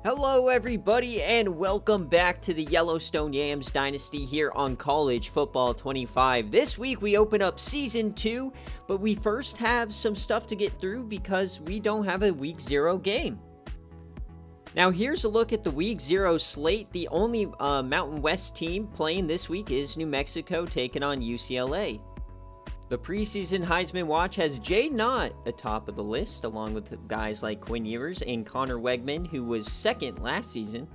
Hello everybody and welcome back to the Yellowstone Yams Dynasty here on College Football 25. This week we open up Season 2, but we first have some stuff to get through because we don't have a Week 0 game. Now here's a look at the Week 0 slate. The only Mountain West team playing this week is New Mexico taking on UCLA. The preseason Heisman watch has Jaden Ott atop of the list, along with guys like Quinn Ewers and Connor Wegman, who was second last season.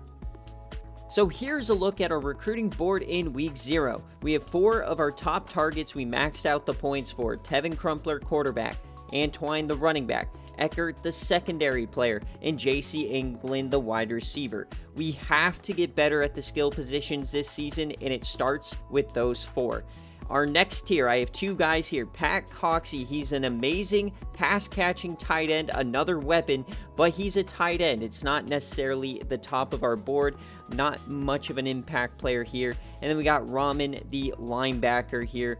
So here's a look at our recruiting board in Week 0. We have 4 of our top targets we maxed out the points for. Tevin Crumpler, quarterback. Antwine, the running back. Eckert, the secondary player. And J.C. England, the wide receiver. We have to get better at the skill positions this season, and it starts with those 4. Our next tier, I have 2 guys here. Pat Coxey, he's an amazing pass-catching tight end, another weapon, but he's a tight end. It's not necessarily the top of our board, not much of an impact player here. And then we got Rahman, the linebacker here,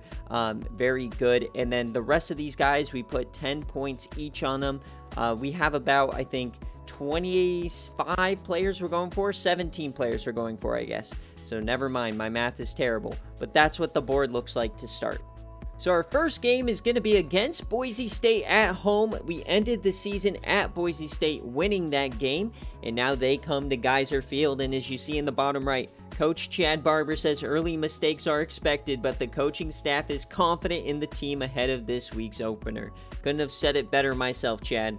very good. And then the rest of these guys, we put 10 points each on them. We have about, I think, 25 players we're going for, 17 players we're going for, I guess. So never mind, my math is terrible, but that's what the board looks like to start. So our first game is going to be against Boise State at home. We ended the season at Boise State winning that game, and now they come to Geyser Field, and as you see in the bottom right, Coach Chad Barber says early mistakes are expected, but the coaching staff is confident in the team ahead of this week's opener. Couldn't have said it better myself, Chad.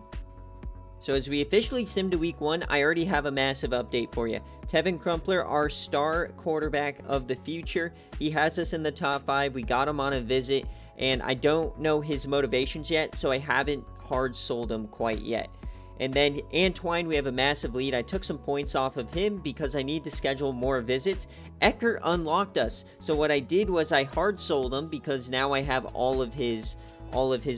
So as we officially sim to Week 1, I already have a massive update for you. Tevin Crumpler, our star quarterback of the future, he has us in the top 5. We got him on a visit, and I don't know his motivations yet, so I haven't hard sold him quite yet. And then Antwine, we have a massive lead. I took some points off of him because I need to schedule more visits. Eckert unlocked us, so what I did was I hard sold him because now I have all of his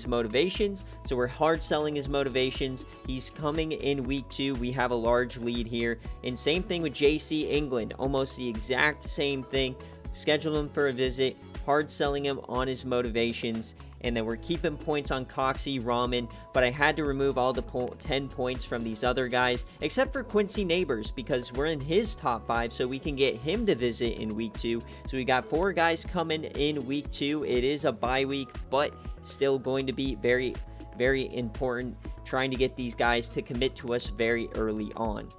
motivations, so we're hard selling his motivations. He's coming in Week 2. We have a large lead here, and same thing with J.C. England, almost the exact same thing. Schedule him for a visit, hard selling him on his motivations, and then we're keeping points on Coxey, Rahman, but I had to remove all the 10 points from these other guys, except for Quincy Neighbors, because we're in his top 5, so we can get him to visit in Week 2. So we got 4 guys coming in Week 2. It is a bye week, but still going to be very, very important, trying to get these guys to commit to us very early on.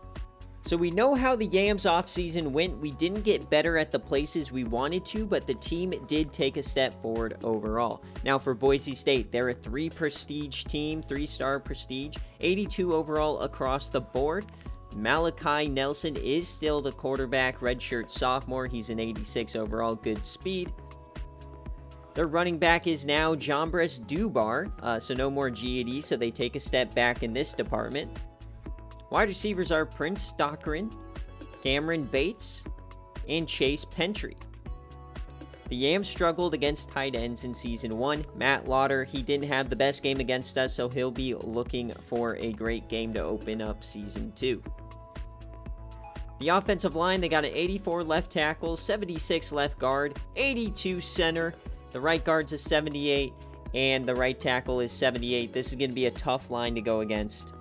So we know how the Yams offseason went. We didn't get better at the places we wanted to, but the team did take a step forward overall. Now for Boise State, they're a 3 prestige team, 3-star prestige, 82 overall across the board. Malachi Nelson is still the quarterback, redshirt sophomore. He's an 86 overall, good speed. Their running back is now Jombres Dubar, so no more GAD, so they take a step back in this department. Wide receivers are Prince Stockren, Cameron Bates, and Chase Pentry. The Yams struggled against tight ends in Season 1. Matt Lauder, he didn't have the best game against us, so he'll be looking for a great game to open up Season 2. The offensive line, they got an 84 left tackle, 76 left guard, 82 center. The right guard's a 78, and the right tackle is 78. This is going to be a tough line to go against.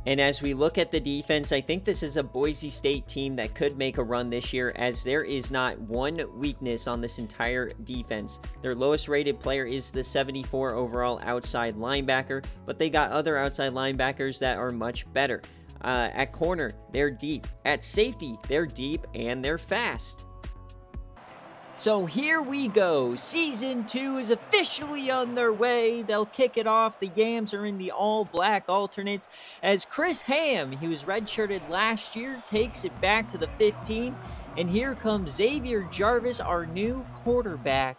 And as we look at the defense, I think this is a Boise State team that could make a run this year, as there is not one weakness on this entire defense. Their lowest rated player is the 74 overall outside linebacker, but they got other outside linebackers that are much better. At corner, they're deep. At safety, they're deep and they're fast. So here we go. Season 2 is officially on their way. They'll kick it off. The Yams are in the all-black alternates as Chris Ham, he was redshirted last year, takes it back to the 15. And here comes Xavier Jarvis, our new quarterback.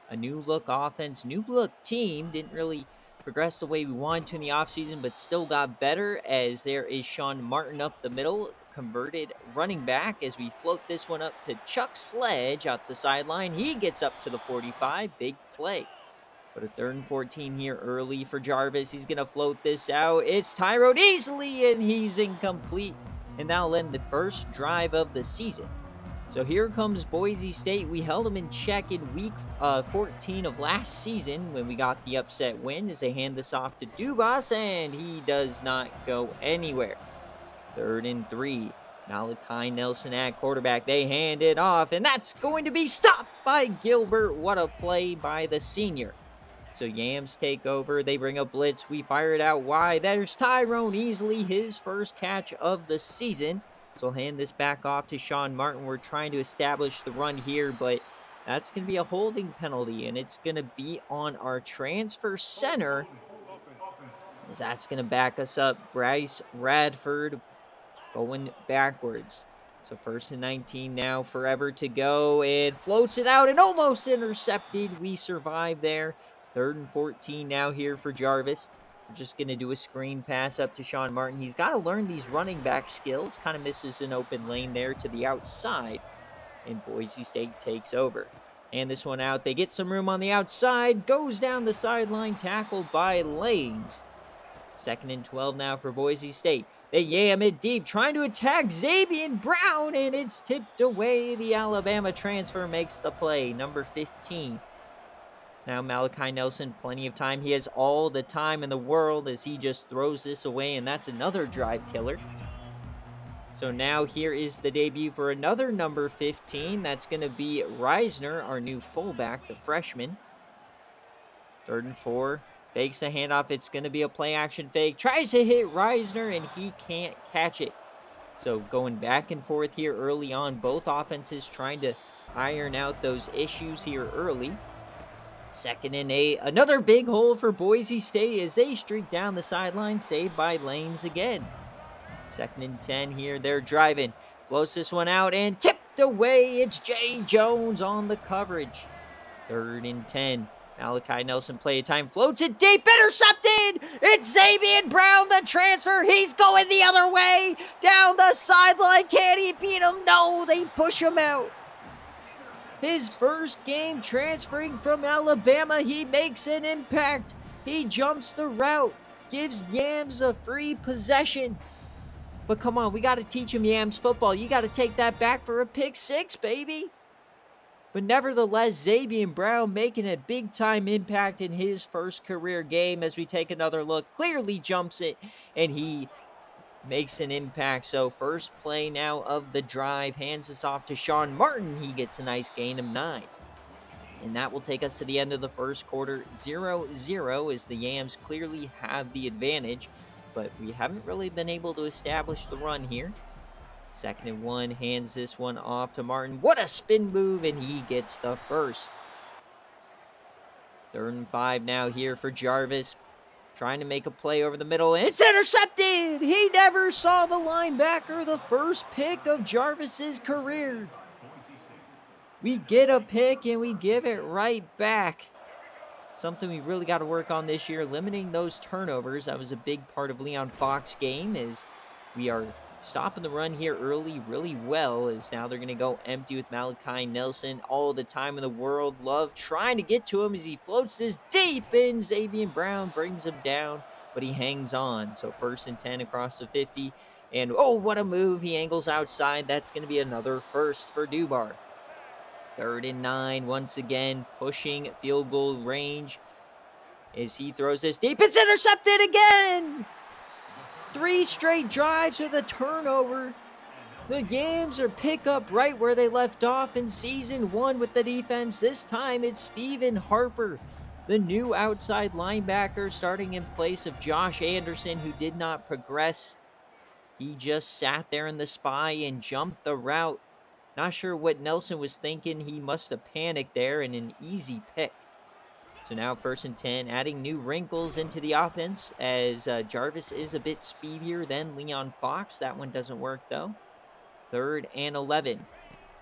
A new look offense, new look team. Didn't really progress the way we wanted to in the offseason, but still got better, as there is Sean Martin up the middle, converted running back, as we float this one up to Chuck Sledge out the sideline. He gets up to the 45. Big play. But a 3rd and 14 here early for Jarvis. He's going to float this out. It's Tyrod easily, and he's incomplete. And that'll end the first drive of the season. So here comes Boise State. We held them in check in week 14 of last season when we got the upset win, as they hand this off to Dubas, and he does not go anywhere. 3rd and 3. Malachi Nelson at quarterback. They hand it off, and that's going to be stopped by Gilbert. What a play by the senior. So Yams take over. They bring a blitz. We fire it out wide. There's Tyrone, easily his first catch of the season. So I'll hand this back off to Sean Martin. We're trying to establish the run here, but that's going to be a holding penalty, and it's going to be on our transfer center. As that's going to back us up. Bryce Radford going backwards. So 1st and 19 now, forever to go, and floats it out and almost intercepted. We survive there. 3rd and 14 now here for Jarvis. We're just going to do a screen pass up to Sean Martin. He's got to learn these running back skills. Kind of misses an open lane there to the outside, and Boise State takes over. And this one out. They get some room on the outside. Goes down the sideline, tackled by Langs. 2nd and 12 now for Boise State. They yam it deep, trying to attack Xavier Brown, and it's tipped away. The Alabama transfer makes the play, number 15. Now Malachi Nelson, plenty of time. He has all the time in the world as he just throws this away, and that's another drive killer. So now here is the debut for another number 15. That's going to be Reisner, our new fullback, the freshman. 3rd and 4. Fakes the handoff. It's going to be a play-action fake. Tries to hit Reisner, and he can't catch it. So going back and forth here early on. Both offenses trying to iron out those issues here early. 2nd and 8. Another big hole for Boise State as they streak down the sideline. Saved by Lanes again. 2nd and 10 here. They're driving. Floats this one out and tipped away. It's Jay Jones on the coverage. 3rd and 10. Malachi Nelson play time, floats it deep, intercepted! It's Xavier Brown, the transfer. He's going the other way, down the sideline. Can he beat him? No, they push him out. His first game transferring from Alabama, he makes an impact. He jumps the route, gives Yams a free possession. But come on, we got to teach him Yams football. You got to take that back for a pick 6, baby. But nevertheless, Xavier Brown making a big-time impact in his first career game as we take another look. Clearly jumps it, and he makes an impact. So first play now of the drive. Hands this off to Sean Martin. He gets a nice gain of 9. And that will take us to the end of the first quarter. 0-0 as the Yams clearly have the advantage. But we haven't really been able to establish the run here. 2nd and 1, hands this one off to Martin. What a spin move, and he gets the first. 3rd and 5 now here for Jarvis. Trying to make a play over the middle, and it's intercepted! He never saw the linebacker, the first pick of Jarvis's career. We get a pick, and we give it right back. Something we really got to work on this year, limiting those turnovers. That was a big part of Leon Fox's game, is we are stopping the run here early really well, as now they're going to go empty with Malachi Nelson. All the time in the world. Love trying to get to him as he floats this deep in. Xavier Brown brings him down, but he hangs on. So 1st and 10 across the 50. And oh, what a move. He angles outside. That's going to be another first for Dubar. 3rd and 9. Once again, pushing field goal range as he throws this deep. It's intercepted again! 3 straight drives with a turnover. The Yams are pick up right where they left off in season 1 with the defense. This time it's Stephen Harper, the new outside linebacker, starting in place of Josh Anderson, who did not progress. He just sat there in the spy and jumped the route. Not sure what Nelson was thinking. He must have panicked there, and an easy pick. So now 1st and 10, adding new wrinkles into the offense as Jarvis is a bit speedier than Leon Fox. That one doesn't work, though. 3rd and 11.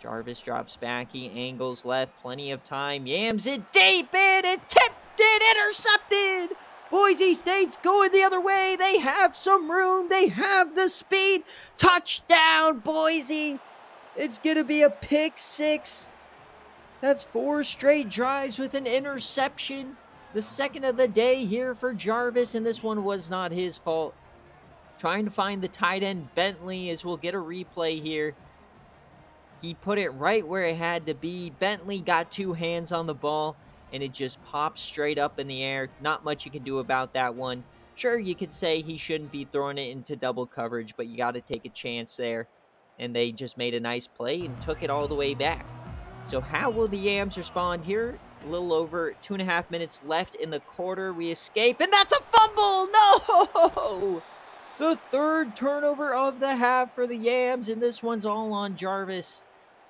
Jarvis drops back. He angles left. Plenty of time. Yams it deep in and tipped it. Intercepted. Boise State's going the other way. They have some room. They have the speed. Touchdown, Boise. It's going to be a pick 6. That's 4 straight drives with an interception. The second of the day here for Jarvis, and this one was not his fault. Trying to find the tight end Bentley, as we'll get a replay here. He put it right where it had to be. Bentley got 2 hands on the ball, and it just popped straight up in the air. Not much you can do about that one. Sure, you could say he shouldn't be throwing it into double coverage, but you got to take a chance there. And they just made a nice play and took it all the way back. So how will the Yams respond here? A little over 2.5 minutes left in the quarter. We escape, and that's a fumble! No! The third turnover of the half for the Yams, and this one's all on Jarvis.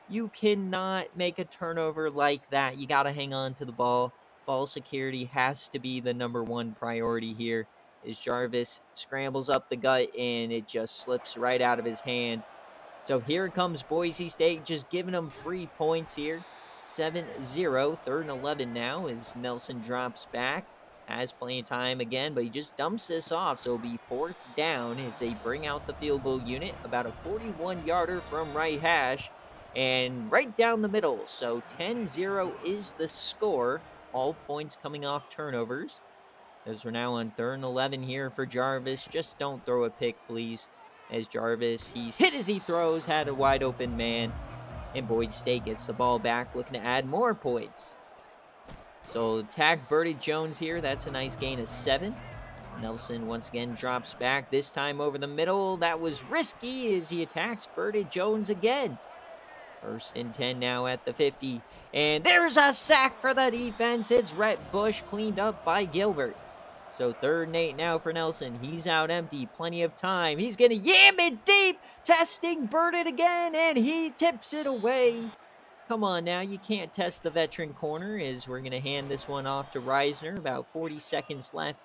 You cannot make a turnover like that. You got to hang on to the ball. Ball security has to be the #1 priority here. As Jarvis scrambles up the gut, and it just slips right out of his hand. So here comes Boise State, just giving them 3 points here. 7-0, 3rd and 11 now as Nelson drops back. Has plenty of time again, but he just dumps this off. So it'll be 4th down as they bring out the field goal unit. About a 41-yarder from right hash and right down the middle. So 10-0 is the score. All points coming off turnovers. As we're now on 3rd and 11 here for Jarvis. Just don't throw a pick, please. As Jarvis, he's hit as he throws, had a wide open man. And Boise State gets the ball back, looking to add more points. So tag Birdie Jones here. That's a nice gain of 7. Nelson once again drops back, this time over the middle. That was risky as he attacks Birdie Jones again. 1st and 10 now at the 50. And there's a sack for the defense. It's Rhett Bush, cleaned up by Gilbert. So 3rd and 8 now for Nelson. He's out empty. Plenty of time. He's going to yam it deep. Testing Burnett again. And he tips it away. Come on now. You can't test the veteran corner as we're going to hand this one off to Reisner. About 40 seconds left.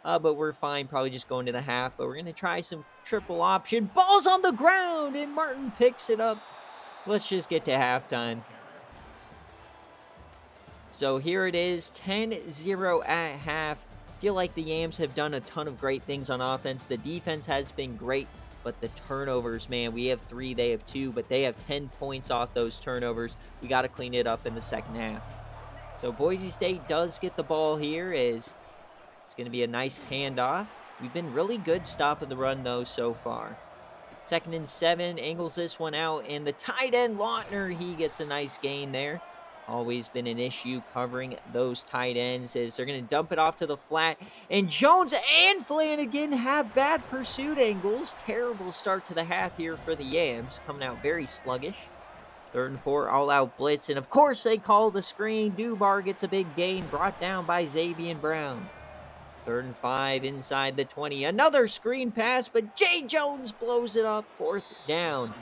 But we're fine. Probably just going to the half. But we're going to try some triple option. Ball's on the ground. And Martin picks it up. Let's just get to halftime. So here it is. 10-0 at half. Feel like the Yams have done a ton of great things on offense. The defense has been great, but the turnovers, man, we have 3, they have 2, but they have 10 points off those turnovers. We got to clean it up in the second half. So Boise State does get the ball here as it's going to be a nice handoff. We've been really good stopping the run, though, so far. 2nd and 7, angles this one out, and the tight end, Lautner, he gets a nice gain there. Always been an issue covering those tight ends as they're going to dump it off to the flat. And Jones and Flanagan have bad pursuit angles. Terrible start to the half here for the Yams. Coming out very sluggish. 3rd and 4, all-out blitz. And, of course, they call the screen. Dubar gets a big gain brought down by Xavier Brown. 3rd and 5 inside the 20. Another screen pass, but Jay Jones blows it up. 4th down.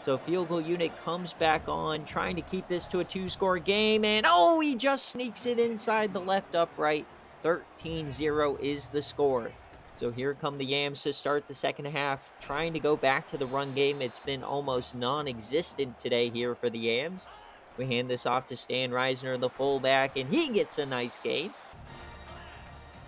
So field goal unit comes back on, trying to keep this to a 2-score game. And, oh, he just sneaks it inside the left upright. 13-0 is the score. So here come the Yams to start the second half, trying to go back to the run game. It's been almost non-existent today here for the Yams. We hand this off to Stan Reisner, the fullback, and he gets a nice gain.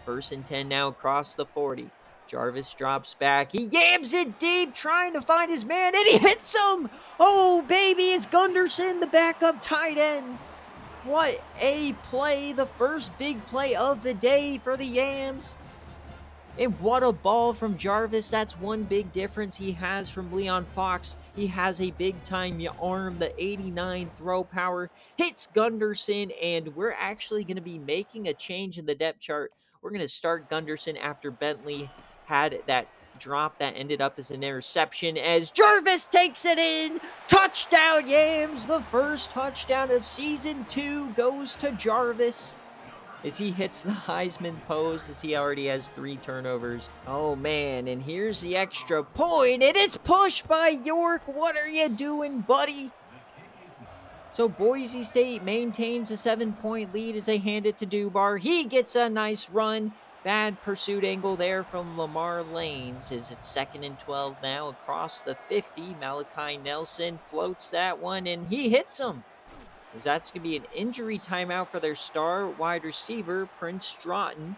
1st and 10 now across the 40. Jarvis drops back. He yams it deep, trying to find his man, and he hits him! Oh, baby, it's Gunderson, the backup tight end. What a play. The first big play of the day for the Yams. And what a ball from Jarvis. That's one big difference he has from Leon Fox. He has a big-time arm. The 89 throw power hits Gunderson, and we're actually going to be making a change in the depth chart. We're going to start Gunderson after Bentley had that drop that ended up as an interception as Jarvis takes it in. Touchdown, Yams. The first touchdown of season 2 goes to Jarvis as he hits the Heisman pose as he already has 3 turnovers. Oh, man, and here's the extra point, and it's pushed by York. What are you doing, buddy? So Boise State maintains a 7-point lead as they hand it to Dubar. He gets a nice run. Bad pursuit angle there from Lamar Lanes as it's 2nd and 12 now across the 50. Malachi Nelson floats that one, and he hits him. As that's going to be an injury timeout for their star wide receiver, Prince Stratton.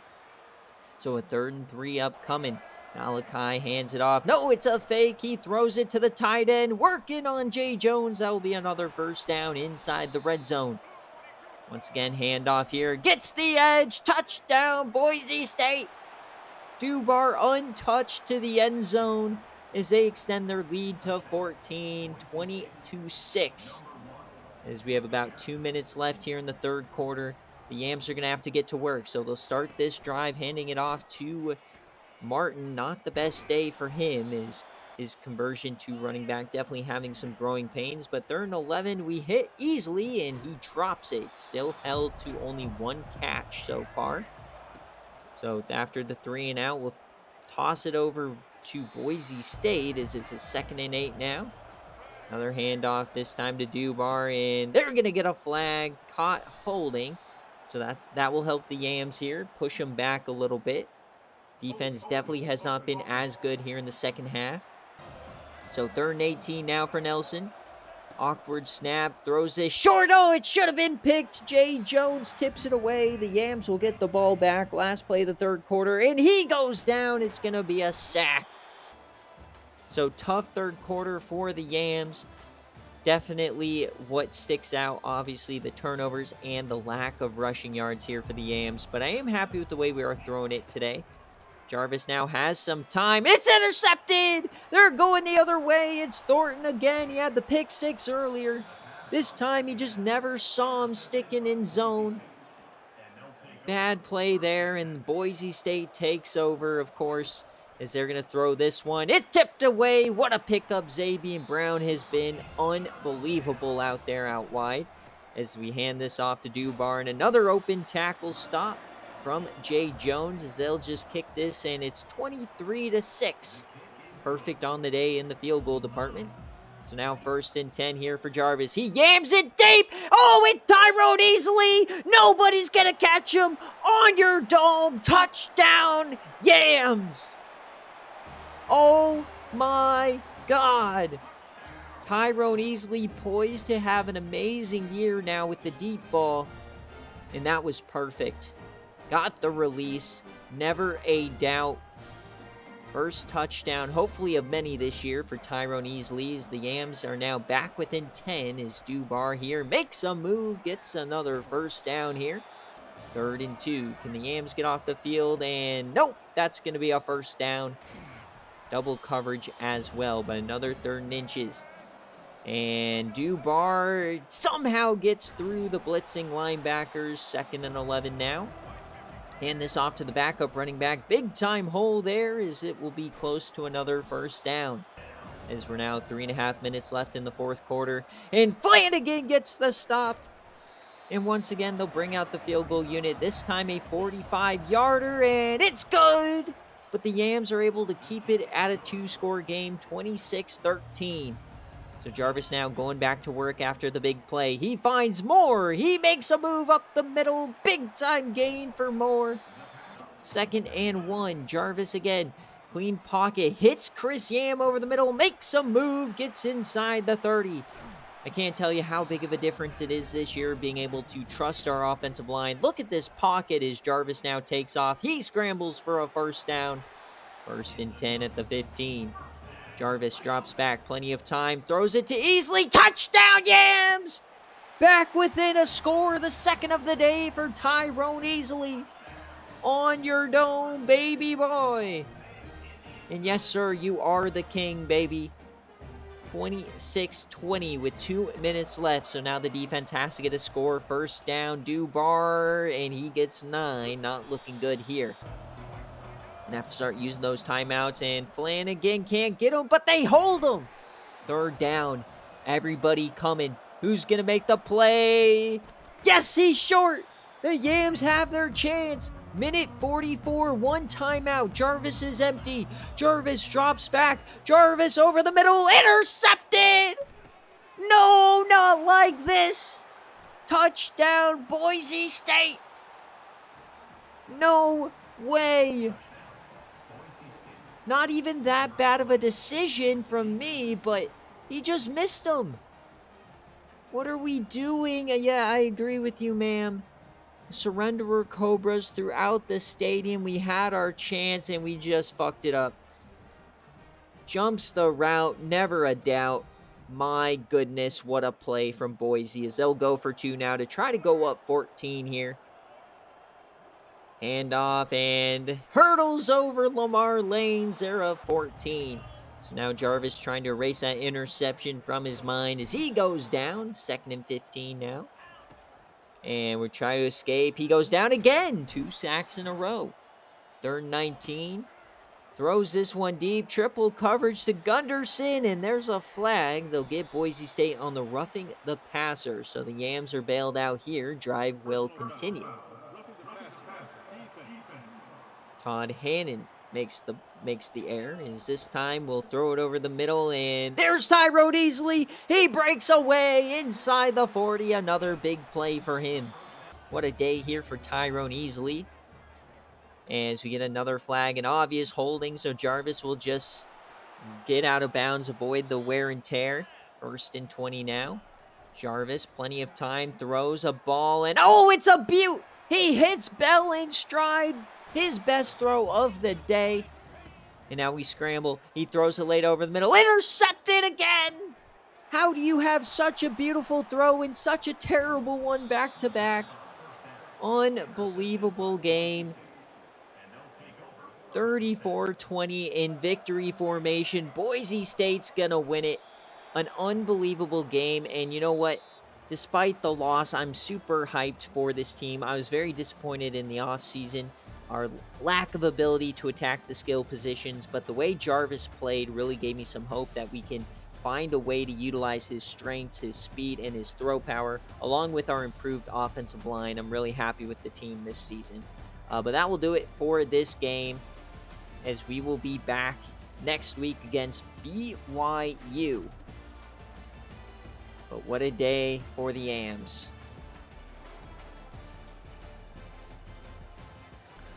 So a 3rd and 3 upcoming. Malachi hands it off. No, it's a fake. He throws it to the tight end. Working on Jay Jones. That will be another first down inside the red zone. Once again, handoff here. Gets the edge. Touchdown, Boise State. Dubar untouched to the end zone as they extend their lead to 14, 20-6. As we have about 2 minutes left here in the 3rd quarter. The Yams are going to have to get to work, so they'll start this drive handing it off to Martin, not the best day for him. His conversion to running back definitely having some growing pains. But 3rd and 11, we hit easily, and he drops it. Still held to only 1 catch so far. So after the 3 and out, we'll toss it over to Boise State as it's a 2nd and 8 now. Another handoff, this time to Dubar, and they're going to get a flag, caught holding. So that will help the Yams here, push them back a little bit. Defense definitely has not been as good here in the 2nd half. So 3rd and 18 now for Nelson. Awkward snap, throws it short. Oh, it should have been picked. Jay Jones tips it away. The Yams will get the ball back. Last play of the 3rd quarter, and he goes down. It's going to be a sack. So tough 3rd quarter for the Yams. Definitely what sticks out, obviously, the turnovers and the lack of rushing yards here for the Yams. But I am happy with the way we are throwing it today. Jarvis now has some time. It's intercepted! They're going the other way. It's Thornton again. He had the pick 6 earlier. This time, he just never saw him sticking in zone. Bad play there, and Boise State takes over, of course, as they're going to throw this one. It tipped away. What a pickup. Xavier Brown has been unbelievable out there out wide. As we hand this off to Dubar, and another open tackle stop from Jay Jones as they'll just kick this, and it's 23-6. Perfect on the day in the field goal department. So now 1st and 10 here for Jarvis. He yams it deep. Oh, it Tyrone easily. Nobody's going to catch him. On your dome. Touchdown, Yams. Oh, my God. Tyrone easily poised to have an amazing year now with the deep ball. And that was perfect. Got the release. Never a doubt. First touchdown, hopefully of many this year for Tyrone Easley. The Yams are now back within 10 as Dubar here makes a move, gets another 1st down here. 3rd and 2. Can the Yams get off the field? And nope, that's going to be a 1st down. Double coverage as well, but another 3rd and inches. And Dubar somehow gets through the blitzing linebackers. 2nd and 11 now. Hand this off to the backup running back. Big time hole there as it will be close to another 1st down. As we're now 3.5 minutes left in the 4th quarter. And Flanagan gets the stop. And once again, they'll bring out the field goal unit. This time a 45-yarder, and it's good. But the Yams are able to keep it at a 2-score game, 26-13. So Jarvis now going back to work after the big play. He finds Moore. He makes a move up the middle. Big time gain for Moore. 2nd and 1. Jarvis again. Clean pocket. Hits Chris Yam over the middle. Makes a move. Gets inside the 30. I can't tell you how big of a difference it is this year being able to trust our offensive line. Look at this pocket as Jarvis now takes off. He scrambles for a 1st down. 1st and 10 at the 15. Jarvis drops back, plenty of time, throws it to Easley. Touchdown, Yams! Back within a score, the 2nd of the day for Tyrone Easley. On your dome, baby boy. And yes, sir, you are the king, baby. 26-20 with 2 minutes left. So now the defense has to get a score. 1st down, Dubar, and he gets 9. Not looking good here. And have to start using those timeouts, and Flanagan can't get him, but they hold him. 3rd down. Everybody coming. Who's going to make the play? Yes, he's short. The Yams have their chance. Minute 44, 1 timeout. Jarvis is empty. Jarvis drops back. Jarvis over the middle. Intercepted. No, not like this. Touchdown, Boise State. No way. Not even that bad of a decision from me, but he just missed him. What are we doing? Yeah, I agree with you, ma'am. Surrenderer Cobras throughout the stadium. We had our chance, and we just fucked it up. Jumps the route, never a doubt. My goodness, what a play from Boise as they'll go for 2 now to try to go up 14 here. Handoff and hurdles over Lamar Lanes. They're up 14. So now Jarvis trying to erase that interception from his mind as he goes down. 2nd and 15 now. And we're trying to escape. He goes down again. 2 sacks in a row. 3rd and 19. Throws this one deep, triple coverage to Gunderson, and there's a flag. They'll get Boise State on the roughing the passer. So the Yams are bailed out here. Drive will continue. Todd Hannon makes the error. Is this time we'll throw it over the middle, and there's Tyrone Easley. He breaks away inside the 40. Another big play for him. What a day here for Tyrone Easley. As we get another flag, an obvious holding, so Jarvis will just get out of bounds, avoid the wear and tear. 1st and 20 now. Jarvis, plenty of time, throws a ball, and oh, it's a beaut! He hits Bell in stride, his best throw of the day. And now we scramble. He throws it late over the middle, intercepted again! How do you have such a beautiful throw and such a terrible one back-to-back? Unbelievable game. 34-20 in victory formation. Boise State's gonna win it. An unbelievable game, and you know what? Despite the loss, I'm super hyped for this team. I was very disappointed in the offseason, our lack of ability to attack the skill positions, but the way Jarvis played really gave me some hope that we can find a way to utilize his strengths, his speed, and his throw power, along with our improved offensive line. I'm really happy with the team this season. But that will do it for this game, as we will be back next week against BYU. But what a day for the Yams.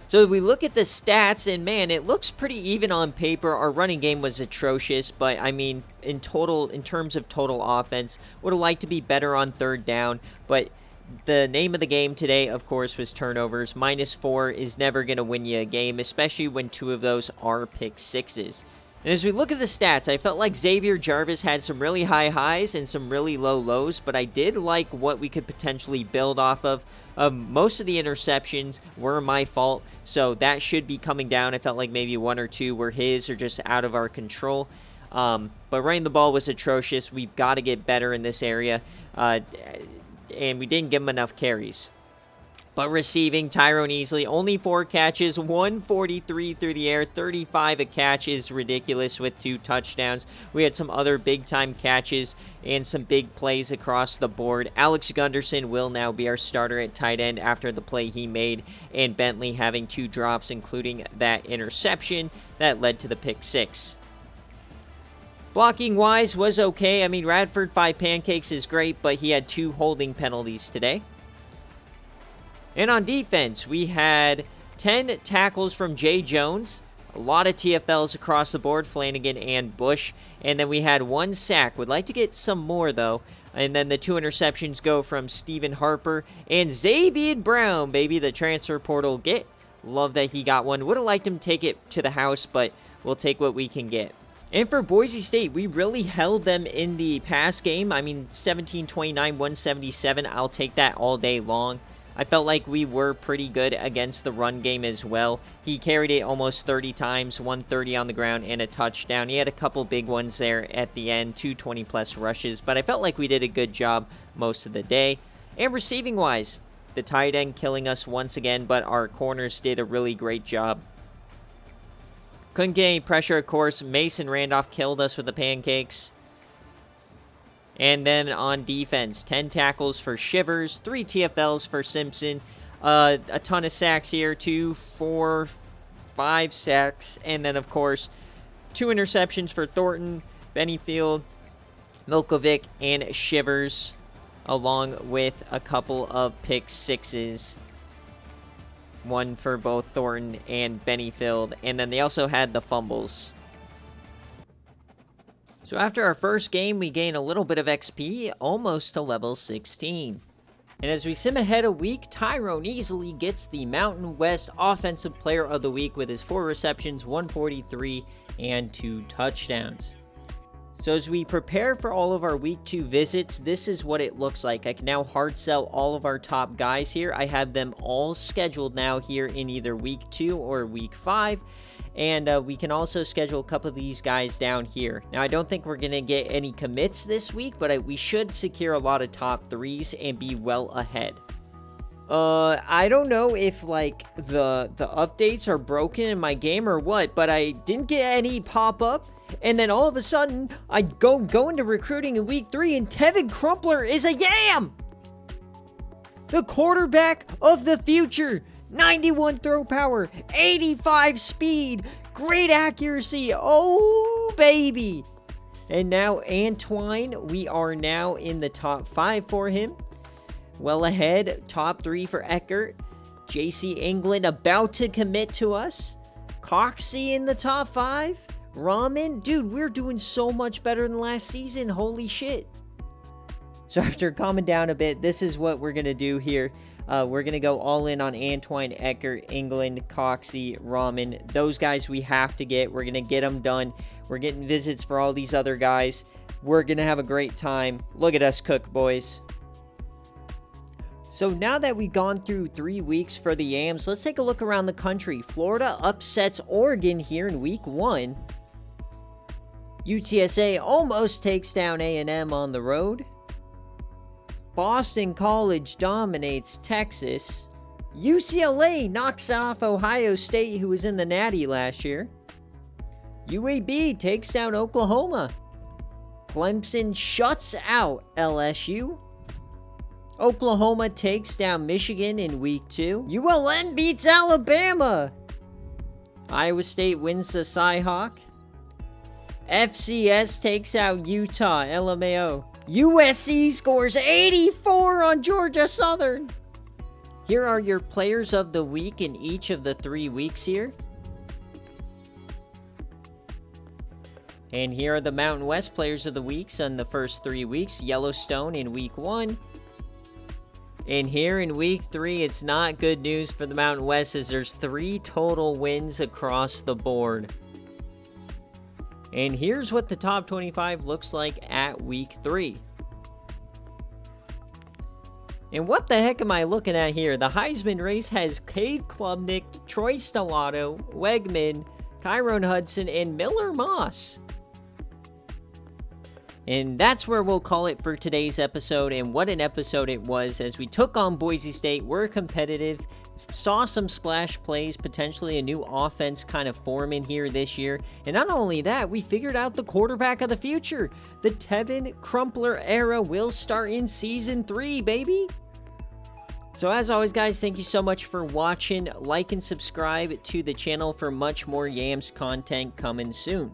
So we look at the stats, and man, it looks pretty even on paper. Our running game was atrocious, but I mean, in terms of total offense, would have liked to be better on 3rd down, but the name of the game today, of course, was turnovers. -4 is never going to win you a game, especially when 2 of those are pick sixes. And as we look at the stats, I felt like Xavier Jarvis had some really high highs and some really low lows, but I did like what we could potentially build off of. Most of the interceptions were my fault, so that should be coming down. I felt like maybe 1 or 2 were his or just out of our control. But running the ball was atrocious. We've got to get better in this area. And we didn't give him enough carries. But receiving, Tyrone Easley, only 4 catches, 143 through the air, 35 a catch is ridiculous with 2 touchdowns. We had some other big-time catches and some big plays across the board. Alex Gunderson will now be our starter at tight end after the play he made, and Bentley having 2 drops, including that interception that led to the pick 6. Blocking-wise was okay. I mean, Radford 5 pancakes is great, but he had 2 holding penalties today. And on defense, we had 10 tackles from Jay Jones, a lot of TFLs across the board, Flanagan and Bush, and then we had 1 sack. Would like to get some more, though. And then the 2 interceptions go from Stephen Harper and Xavier Brown, baby, the transfer portal get. Love that he got one. Would have liked him to take it to the house, but we'll take what we can get. And for Boise State, we really held them in the pass game. I mean, 17-29, 177. I'll take that all day long. I felt like we were pretty good against the run game as well. He carried it almost 30 times, 130 on the ground, and a touchdown. He had a couple big ones there at the end, 2 20-plus rushes. But I felt like we did a good job most of the day. And receiving-wise, the tight end killing us once again, but our corners did a really great job. Couldn't get any pressure, of course. Mason Randolph killed us with the pancakes. And then on defense, 10 tackles for Shivers, 3 TFLs for Simpson. A ton of sacks here, 2, 4, 5 sacks. And then, of course, 2 interceptions for Thornton, Bennyfield, Milkovic, and Shivers, along with a couple of pick sixes. 1 for both Thornton and Bennyfield. And then they also had the fumbles. So after our first game, we gain a little bit of XP, almost to level 16. And as we sim ahead a week, Tyrone Easley gets the Mountain West Offensive Player of the Week with his 4 receptions, 143, and 2 touchdowns. So as we prepare for all of our week 2 visits, this is what it looks like. I can now hard sell all of our top guys here. I have them all scheduled now here in either week 2 or week 5. And we can also schedule a couple of these guys down here. Now, I don't think we're going to get any commits this week, but we should secure a lot of top 3s and be well ahead. I don't know if, like, the updates are broken in my game or what, but I didn't get any pop-up, and then all of a sudden, I go into recruiting in week 3, and Tevin Crumpler is a Yam! The quarterback of the future! 91 throw power, 85 speed, great accuracy, oh, baby! And now, Antwine, we are now in the top 5 for him. Well ahead, top 3 for Eckert. JC England about to commit to us. Coxie in the top 5. Ramen, dude, we're doing so much better than last season. Holy shit. So after calming down a bit, this is what we're going to do here. We're going to go all in on Antwine, Eckert, England, Coxie, Ramen. Those guys we have to get. We're going to get them done. We're getting visits for all these other guys. We're going to have a great time. Look at us cook, boys. So now that we've gone through 3 weeks for the Yams, let's take a look around the country. Florida upsets Oregon here in week 1. UTSA almost takes down A&M on the road. Boston College dominates Texas. UCLA knocks off Ohio State, who was in the Natty last year. UAB takes down Oklahoma. Clemson shuts out LSU. Oklahoma takes down Michigan in week 2. ULM beats Alabama. Iowa State wins the Cyhawk. FCS takes out Utah, LMAO. USC scores 84 on Georgia Southern. Here are your players of the week in each of the 3 weeks here. And here are the Mountain West players of the weeks in the first 3 weeks. Yellowstone in week 1. And here in week 3, it's not good news for the Mountain West as there's 3 total wins across the board. And here's what the top 25 looks like at week 3. And what the heck am I looking at here? The Heisman race has Cade Klubnik, Troy Stellato, Wegman, Tyrone Hudson, and Miller Moss. And that's where we'll call it for today's episode, and what an episode it was as we took on Boise State. We're competitive, saw some splash plays, potentially a new offense kind of form in here this year. And not only that, we figured out the quarterback of the future. The Tevin Crumpler era will start in Season 3, baby. So as always, guys, thank you so much for watching. Like and subscribe to the channel for much more Yams content coming soon.